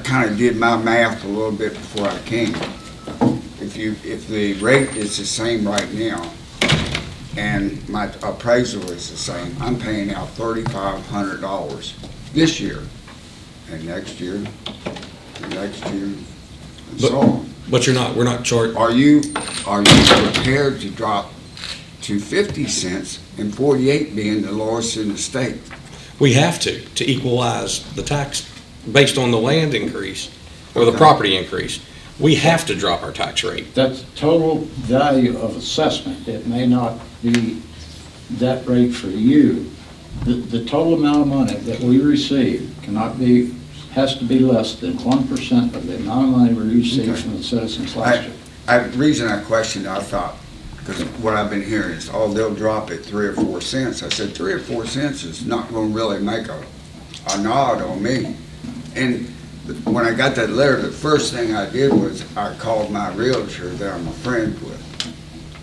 kind of did my math a little bit before I came. If the rate is the same right now, and my appraisal is the same, I'm paying out $3,500 this year, and next year, and so on. But we're not charged. Are you prepared to drop to 50 cents and 48 being the lowest in the state? We have to equalize the tax based on the land increase or the Okay. property increase. We have to drop our tax rate. That's total value of assessment. It may not be that rate for you. The total amount of money that we receive has to be less than 1% of the amount of money we received Okay. from the citizens last year. The reason I questioned, I thought, because what I've been hearing is, oh, they'll drop it 3 or 4 cents. I said, 3 or 4 cents is not going to really make a nod on me. And when I got that letter, the first thing I did was I called my realtor that I'm a friend with.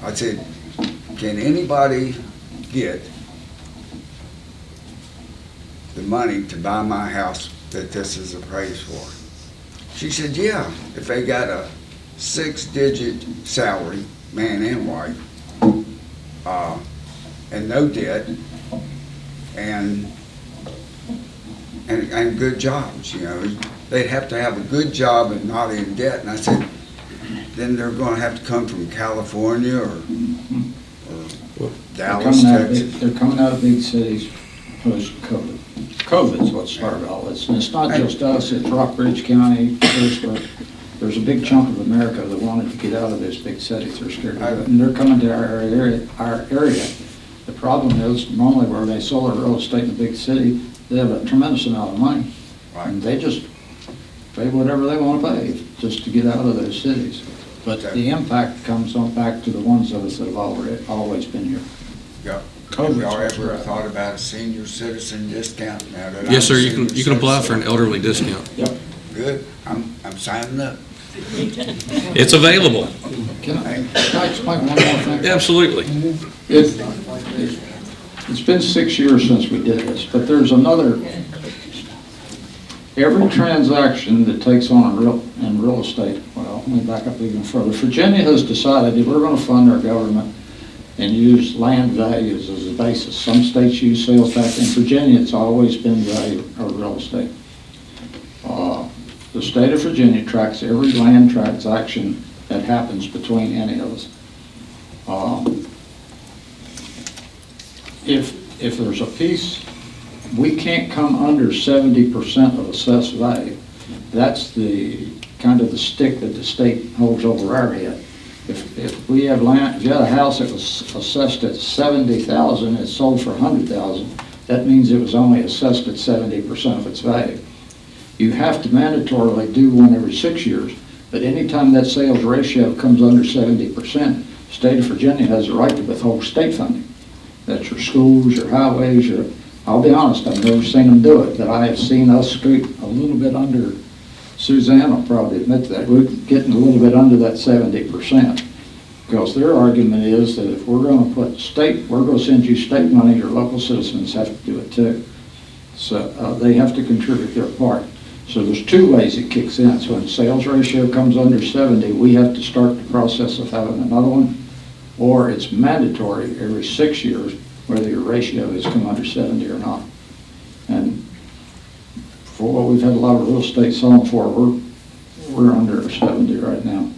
I said, can anybody get the money to buy my house that this is appraised for? She said, yeah, if they got a 6-digit salary, man and wife, and no debt, and good jobs, you know. They'd have to have a good job and not in debt. And I said, then they're going to have to come from California or Dallas, Texas. They're coming out of big cities post-COVID. COVID's what started all this. And it's not just us, it's Rockbridge County, Harrisburg. There's a big chunk of America that wanted to get out of those big cities. They're scared of it. And they're coming to our area. The problem is, normally where they sold their real estate in a big city, they have a tremendous amount of money. Right. And they just pay whatever they want to pay just to get out of those cities. But the impact comes on back to the ones of us that have always been here. Yep. COVID's Have y'all what's ever right. thought about a senior citizen discount now that Yes, I'm sir, a you senior can apply for citizen? an elderly discount. Yep. Good, I'm signing up. It's available. Can I explain one more thing? Absolutely. It's been 6 years since we did this, but there's another. Every transaction that takes on in real estate, well, let me back up even further. Virginia has decided that we're going to fund our government and use land values as a basis. Some states use sales tax. In Virginia, it's always been value of real estate. The state of Virginia tracks every land transaction that happens between any of us. If there's a piece, we can't come under 70% of assessed value. That's the kind of the stick that the state holds over our head. If we have land, if you had a house that was assessed at $70,000, it's sold for $100,000, that means it was only assessed at 70% of its value. You have to mandatorily do one every 6 years, but anytime that sales ratio comes under 70%, the state of Virginia has the right to withhold state funding. That's your schools, your highways, I'll be honest, I've never seen them do it, but I have seen us scoot a little bit under. Suzanne will probably admit that. We're getting a little bit under that 70%. Because their argument is that if we're going to we're going to send you state money, your local citizens have to do it too. So they have to contribute their part. So there's 2 ways it kicks in. So when sales ratio comes under 70, we have to start the process of having another one, or it's mandatory every 6 years, whether your ratio has come under 70 or not. And for what we've had a lot of real estate selling for, we're under 70 right now.